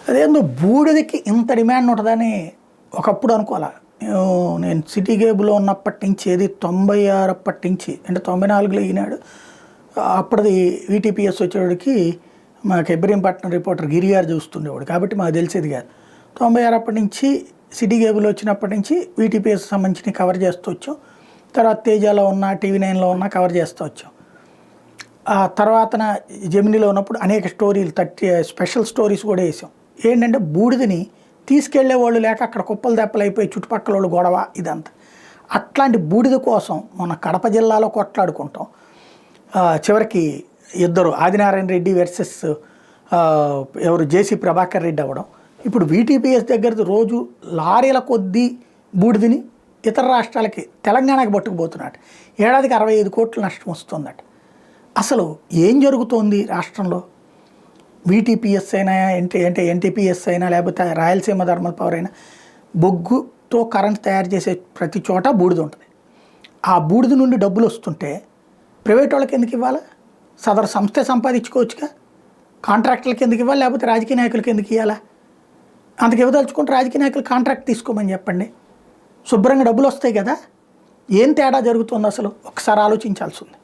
అదేందో బూడిదకి ఇంత డిమాండ్ ఉంటుందని ఒకప్పుడు అనుకోవాలా. నేను సిటీ కేబుల్లో ఉన్నప్పటి నుంచి, ఏది 96 అప్పటి నుంచి, అంటే 94లో ఈనాడు, అప్పటిది వీటీపీఎస్ వచ్చేవాడికి మాకు ఇబ్రహీంపట్నం రిపోర్టర్ గిరిగారు చూస్తుండేవాడు కాబట్టి మాకు తెలిసేది కాదు. 96 అప్పటి నుంచి సిటీ కేబుల్ వచ్చినప్పటి నుంచి వీటీపీఎస్ సంబంధించి కవర్ చేస్తూ వచ్చాం. తర్వాత తేజాలో ఉన్న, టీవీ9లో ఉన్న కవర్ చేస్తూ వచ్చాం. ఆ తర్వాత జెమినీలో ఉన్నప్పుడు అనేక స్టోరీలు, స్పెషల్ స్టోరీస్ కూడా వేసాం. ఏంటంటే బూడిదని తీసుకెళ్లే వాళ్ళు లేక అక్కడ కుప్పలు దెప్పలు అయిపోయి చుట్టుపక్కల వాళ్ళు గొడవ ఇదంతా. అట్లాంటి బూడిద కోసం మన కడప జిల్లాలో కొట్లాడుకుంటాం. చివరికి ఇద్దరు ఆదినారాయణ రెడ్డి వర్సెస్ ఎవరు జేసీ ప్రభాకర్ రెడ్డి అవ్వడం. ఇప్పుడు వీటీపీఎస్ దగ్గర రోజు లారీల కొద్దీ బూడిదని ఇతర రాష్ట్రాలకి, తెలంగాణకి పట్టుకుపోతున్నాడు. ఏడాదికి 65 కోట్ల నష్టం వస్తుందట. అసలు ఏం జరుగుతోంది రాష్ట్రంలో? వీటీపీఎస్ అయినా, ఎన్టీపీఎస్ అయినా, లేకపోతే రాయలసీమ థర్మల్ పవర్ అయినా, బొగ్గుతో కరెంట్ తయారు చేసే ప్రతి చోట బూడిద ఉంటుంది. ఆ బూడిద నుండి డబ్బులు వస్తుంటే ప్రైవేట్ వాళ్ళకి ఎందుకు ఇవ్వాలి? సదరు సంస్థ సంపాదించుకోవచ్చుగా. కాంట్రాక్టర్లకి ఎందుకు ఇవ్వాలి? లేకపోతే రాజకీయ నాయకులకి ఎందుకు ఇవ్వాలా? అంతకు ఇవ్వదలుచుకుంటే రాజకీయ నాయకులు కాంట్రాక్ట్ తీసుకోమని చెప్పండి, శుభ్రంగా డబ్బులు వస్తాయి కదా. ఏం తేడా జరుగుతుంది అసలు? ఒకసారి ఆలోచించాల్సి ఉంది.